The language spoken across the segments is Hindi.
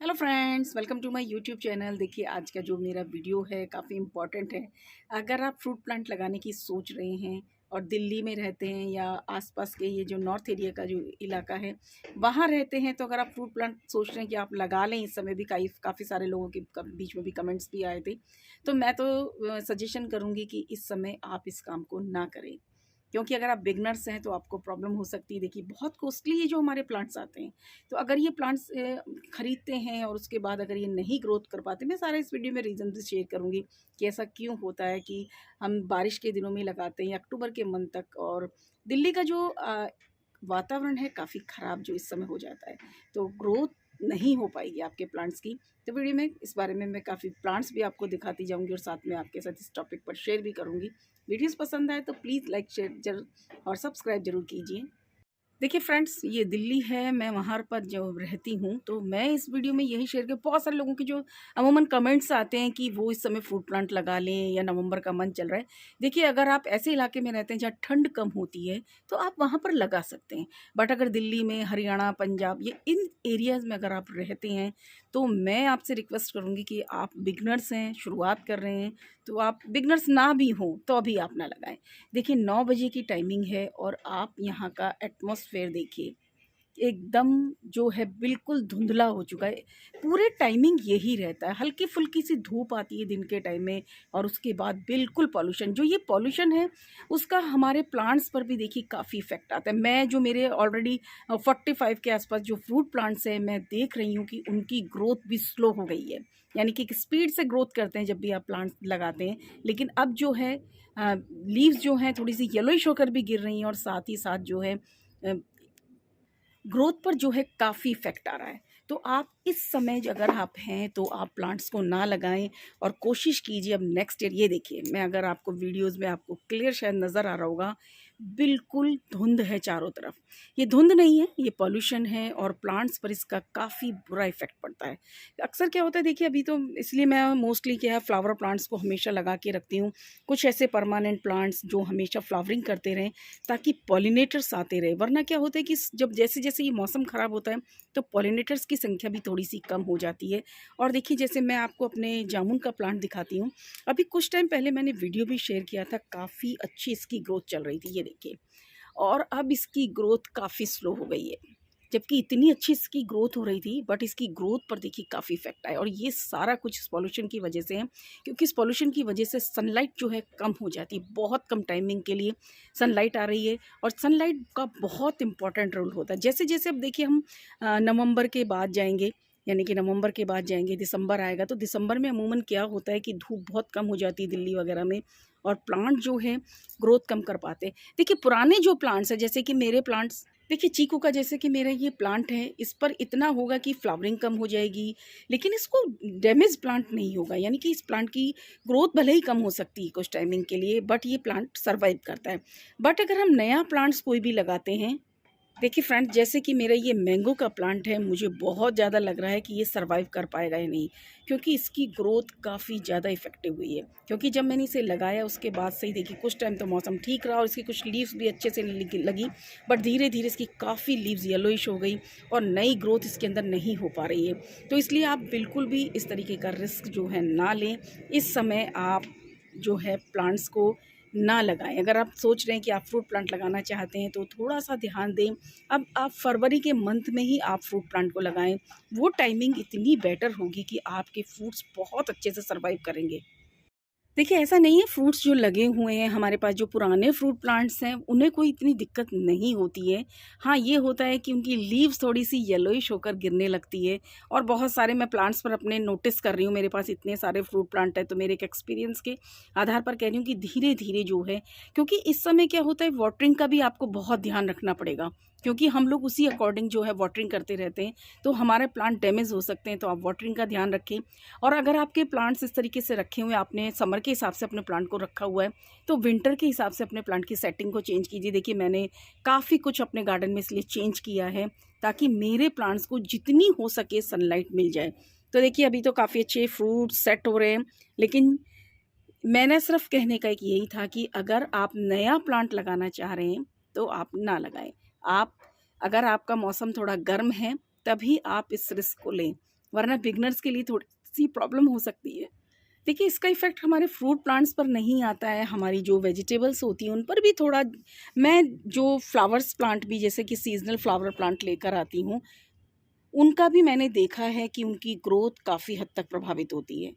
Hello friends, welcome to my YouTube channel. देखिए, आज का जो मेरा वीडियो है काफ़ी इम्पॉर्टेंट है। अगर आप फ्रूट प्लांट लगाने की सोच रहे हैं और दिल्ली में रहते हैं या आसपास के ये जो नॉर्थ एरिया का जो इलाका है वहाँ रहते हैं, तो अगर आप फ्रूट प्लांट सोच रहे हैं कि आप लगा लें, इस समय भी काफ़ी सारे लोगों के बीच में भी कमेंट्स भी आए थे, तो मैं तो सजेशन करूँगी कि इस समय आप इस काम को ना करें। क्योंकि अगर आप बिगनर्स हैं तो आपको प्रॉब्लम हो सकती है। देखिए, बहुत कॉस्टली ये जो हमारे प्लांट्स आते हैं, तो अगर ये प्लांट्स खरीदते हैं और उसके बाद अगर ये नहीं ग्रोथ कर पाते, मैं सारा इस वीडियो में रीज़न भी शेयर करूँगी कि ऐसा क्यों होता है कि हम बारिश के दिनों में लगाते हैं अक्टूबर के मंथ तक, और दिल्ली का जो वातावरण है काफ़ी ख़राब जो इस समय हो जाता है, तो ग्रोथ नहीं हो पाएगी आपके प्लांट्स की। तो वीडियो में इस बारे में मैं काफ़ी प्लांट्स भी आपको दिखाती जाऊंगी और साथ में आपके साथ इस टॉपिक पर शेयर भी करूंगी। वीडियोस पसंद आए तो प्लीज़ लाइक शेयर जरूर और सब्सक्राइब जरूर कीजिए। देखिए फ्रेंड्स, ये दिल्ली है, मैं वहाँ पर जो रहती हूँ, तो मैं इस वीडियो में यही शेयर कर, बहुत सारे लोगों के जो अमूमन कमेंट्स आते हैं कि वो इस समय फ्रूट प्लांट लगा लें या नवंबर का मंथ चल रहा है। देखिए, अगर आप ऐसे इलाके में रहते हैं जहाँ ठंड कम होती है तो आप वहाँ पर लगा सकते हैं। बट अगर दिल्ली में, हरियाणा, पंजाब, ये इन एरियाज़ में अगर आप रहते हैं तो मैं आपसे रिक्वेस्ट करूँगी कि आप बिगनर्स हैं, शुरुआत कर रहे हैं, तो आप बिगनर्स ना भी हों तो अभी आप ना लगाएं। देखिए, 9 बजे की टाइमिंग है और आप यहाँ का एटमॉस्फेयर देखिए, एकदम जो है बिल्कुल धुंधला हो चुका है। पूरे टाइमिंग यही रहता है, हल्की-फुल्की सी धूप आती है दिन के टाइम में और उसके बाद बिल्कुल पॉल्यूशन, जो ये पॉल्यूशन है उसका हमारे प्लांट्स पर भी देखिए काफ़ी इफ़ेक्ट आता है। मैं जो मेरे ऑलरेडी 45 के आसपास जो फ्रूट प्लांट्स हैं, मैं देख रही हूँ कि उनकी ग्रोथ भी स्लो हो गई है। यानी कि एक स्पीड से ग्रोथ करते हैं जब भी आप प्लांट्स लगाते हैं, लेकिन अब जो है लीव्स जो हैं थोड़ी-सी येलोइश होकर भी गिर रही हैं और साथ ही साथ जो है अ, ग्रोथ पर जो है काफ़ी इफ़ेक्ट आ रहा है। तो आप इस समय अगर आप हैं तो आप प्लांट्स को ना लगाएं और कोशिश कीजिए अब नेक्स्ट ईयर। ये देखिए, मैं अगर आपको वीडियोस में आपको क्लियर शायद नज़र आ रहा होगा, बिल्कुल धुंध है चारों तरफ। ये धुंध नहीं है, ये पॉल्यूशन है और प्लांट्स पर इसका काफ़ी बुरा इफ़ेक्ट पड़ता है। अक्सर क्या होता है, देखिए अभी तो इसलिए मैं मोस्टली क्या है, फ्लावर प्लांट्स को हमेशा लगा के रखती हूँ। कुछ ऐसे परमानेंट प्लांट्स जो हमेशा फ्लावरिंग करते रहें ताकि पॉलिनेटर्स आते रहे। वरना क्या होता है कि जब जैसे जैसे ये मौसम ख़राब होता है तो पॉलिनेटर्स की संख्या भी थोड़ी सी कम हो जाती है। और देखिए, जैसे मैं आपको अपने जामुन का प्लांट दिखाती हूँ, अभी कुछ टाइम पहले मैंने वीडियो भी शेयर किया था, काफ़ी अच्छी इसकी ग्रोथ चल रही थी, ये देखिए। और अब इसकी ग्रोथ काफ़ी स्लो हो गई है, जबकि इतनी अच्छी इसकी ग्रोथ हो रही थी, बट इसकी ग्रोथ पर देखिए काफ़ी इफेक्ट आया। और ये सारा कुछ इस पॉल्यूशन की वजह से है, क्योंकि इस पॉल्यूशन की वजह से सनलाइट जो है कम हो जाती है, बहुत कम टाइमिंग के लिए सनलाइट आ रही है। और सनलाइट का बहुत इंपॉर्टेंट रोल होता है। जैसे जैसे अब देखिए हम नवंबर के बाद जाएंगे, यानी कि नवंबर के बाद जाएंगे, दिसंबर आएगा, तो दिसंबर में अमूमन क्या होता है कि धूप बहुत कम हो जाती है दिल्ली वगैरह में और प्लांट जो है ग्रोथ कम कर पाते हैं। देखिए, पुराने जो प्लांट्स हैं, जैसे कि मेरे प्लांट्स, देखिए चीकू का जैसे कि मेरा ये प्लांट है, इस पर इतना होगा कि फ्लावरिंग कम हो जाएगी, लेकिन इसको डैमेज प्लांट नहीं होगा। यानी कि इस प्लांट की ग्रोथ भले ही कम हो सकती है कुछ टाइमिंग के लिए, बट ये प्लांट सर्वाइव करता है। बट अगर हम नया प्लांट्स कोई भी लगाते हैं, देखिए फ्रेंड्स, जैसे कि मेरा ये मैंगो का प्लांट है, मुझे बहुत ज़्यादा लग रहा है कि ये सर्वाइव कर पाएगा या नहीं, क्योंकि इसकी ग्रोथ काफ़ी ज़्यादा इफेक्टिव हुई है। क्योंकि जब मैंने इसे लगाया उसके बाद से ही देखिए कुछ टाइम तो मौसम ठीक रहा और इसकी कुछ लीव्स भी अच्छे से लगी, बट धीरे धीरे इसकी काफ़ी लीव्स येलोइश हो गई और नई ग्रोथ इसके अंदर नहीं हो पा रही है। तो इसलिए आप बिल्कुल भी इस तरीके का रिस्क जो है ना लें। इस समय आप जो है प्लांट्स को ना लगाएं। अगर आप सोच रहे हैं कि आप फ्रूट प्लांट लगाना चाहते हैं तो थोड़ा सा ध्यान दें। अब आप फरवरी के मंथ में ही आप फ्रूट प्लांट को लगाएं, वो टाइमिंग इतनी बेटर होगी कि आपके फ्रूट्स बहुत अच्छे से सर्वाइव करेंगे। देखिए, ऐसा नहीं है, फ्रूट्स जो लगे हुए हैं हमारे पास, जो पुराने फ्रूट प्लांट्स हैं, उन्हें कोई इतनी दिक्कत नहीं होती है। हाँ, ये होता है कि उनकी लीव्स थोड़ी-सी येलोइश होकर गिरने लगती है। और बहुत सारे मैं प्लांट्स पर अपने नोटिस कर रही हूँ, मेरे पास इतने सारे फ्रूट प्लांट हैं, तो मेरे एक एक्सपीरियंस के आधार पर कह रही हूँ कि धीरे-धीरे जो है, क्योंकि इस समय क्या होता है, वाटरिंग का भी आपको बहुत ध्यान रखना पड़ेगा, क्योंकि हम लोग उसी अकॉर्डिंग जो है वाटरिंग करते रहते हैं, तो हमारे प्लांट डैमेज हो सकते हैं। तो आप वाटरिंग का ध्यान रखें। और अगर आपके प्लांट्स इस तरीके से रखे हुए हैं, आपने समर के हिसाब से अपने प्लांट को रखा हुआ है, तो विंटर के हिसाब से अपने प्लांट की सेटिंग को चेंज कीजिए। देखिए, मैंने काफ़ी कुछ अपने गार्डन में इसलिए चेंज किया है ताकि मेरे प्लांट्स को जितनी हो सके सनलाइट मिल जाए। तो देखिए, अभी तो काफ़ी अच्छे फ्रूट सेट हो रहे हैं, लेकिन मैंने सिर्फ कहने का एक यही था कि अगर आप नया प्लांट लगाना चाह रहे हैं तो आप ना लगाएं। आप, अगर आपका मौसम थोड़ा गर्म है, तभी आप इस रिस्क को लें। वरना बिगनर्स के लिए थोड़ी सी प्रॉब्लम हो सकती है। देखिए इसका इफ़ेक्ट हमारे फ्रूट प्लांट्स पर नहीं आता है, हमारी जो वेजिटेबल्स होती हैं उन पर भी थोड़ा। मैं जो फ्लावर्स प्लांट भी जैसे कि सीज़नल फ्लावर प्लांट लेकर आती हूँ, उनका भी मैंने देखा है कि उनकी ग्रोथ काफ़ी हद तक प्रभावित होती है।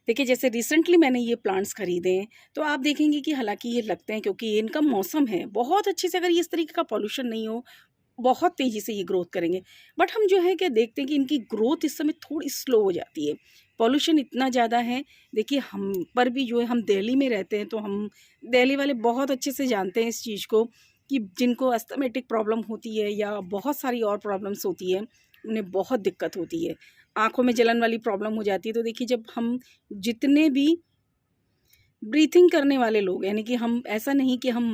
देखिए जैसे रिसेंटली मैंने ये प्लांट्स खरीदे हैं, तो आप देखेंगे कि हालाँकि ये लगते हैं क्योंकि ये इनका मौसम है, बहुत अच्छे से अगर ये इस तरीके का पॉल्यूशन नहीं हो, बहुत तेज़ी से ये ग्रोथ करेंगे। बट हम जो है क्या देखते हैं कि इनकी ग्रोथ इस समय थोड़ी स्लो हो जाती है। पॉल्यूशन इतना ज़्यादा है, देखिए हम पर भी जो है, हम दिल्ली में रहते हैं तो हम दिल्ली वाले बहुत अच्छे से जानते हैं इस चीज़ को कि जिनको अस्थमैटिक प्रॉब्लम होती है या बहुत सारी और प्रॉब्लम्स होती है, उन्हें बहुत दिक्कत होती है। आँखों में जलन वाली प्रॉब्लम हो जाती है। तो देखिए जब हम जितने भी ब्रीथिंग करने वाले लोग, यानी कि हम ऐसा नहीं कि हम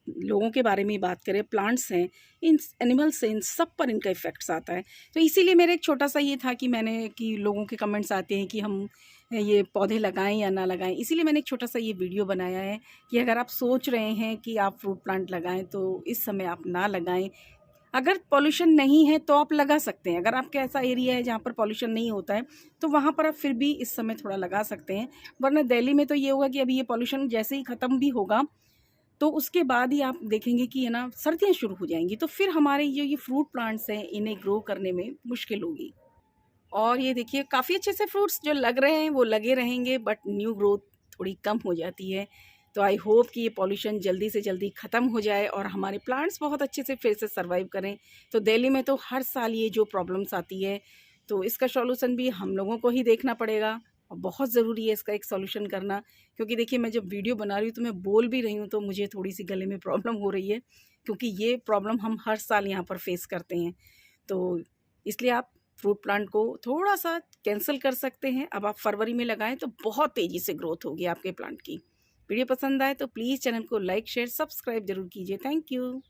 लोगों के बारे में ही बात करें, प्लांट्स हैं, इन एनिमल्स हैं, इन सब पर इनका इफ़ेक्ट्स आता है। तो इसीलिए मेरा एक छोटा-सा ये था कि मैंने कि लोगों के कमेंट्स आते हैं कि हम ये पौधे लगाएँ या ना लगाएँ। इसीलिए मैंने एक छोटा-सा ये वीडियो बनाया है कि अगर आप सोच रहे हैं कि आप फ्रूट प्लांट लगाएँ, तो इस समय आप ना लगाएँ। अगर पॉल्यूशन नहीं है तो आप लगा सकते हैं। अगर आपका ऐसा एरिया है जहाँ पर पॉल्यूशन नहीं होता है, तो वहाँ पर आप फिर भी इस समय थोड़ा लगा सकते हैं। वरना दिल्ली में तो ये होगा कि अभी ये पॉल्यूशन जैसे ही ख़त्म भी होगा, तो उसके बाद ही आप देखेंगे कि है ना, सर्दियाँ शुरू हो जाएँगी, तो फिर हमारे ये फ्रूट प्लांट्स हैं, इन्हें ग्रो करने में मुश्किल होगी। और ये देखिए काफ़ी अच्छे से फ्रूट्स जो लग रहे हैं वो लगे रहेंगे, बट न्यू ग्रोथ थोड़ी कम हो जाती है। तो आई होप कि ये पॉल्यूशन जल्दी से जल्दी ख़त्म हो जाए और हमारे प्लांट्स बहुत अच्छे से फिर से सर्वाइव करें। तो दिल्ली में तो हर साल ये जो प्रॉब्लम्स आती है, तो इसका सॉल्यूशन भी हम लोगों को ही देखना पड़ेगा और बहुत ज़रूरी है इसका एक सॉल्यूशन करना। क्योंकि देखिए मैं जब वीडियो बना रही हूँ तो मैं बोल भी रही हूँ, तो मुझे थोड़ी-सी गले में प्रॉब्लम हो रही है, क्योंकि ये प्रॉब्लम हम हर साल यहाँ पर फेस करते हैं। तो इसलिए आप फ्रूट प्लांट को थोड़ा-सा कैंसल कर सकते हैं। अब आप फरवरी में लगाएँ तो बहुत तेज़ी से ग्रोथ होगी आपके प्लांट की। वीडियो पसंद आए तो प्लीज़ चैनल को लाइक, शेयर, सब्सक्राइब ज़रूर कीजिए। Thank you.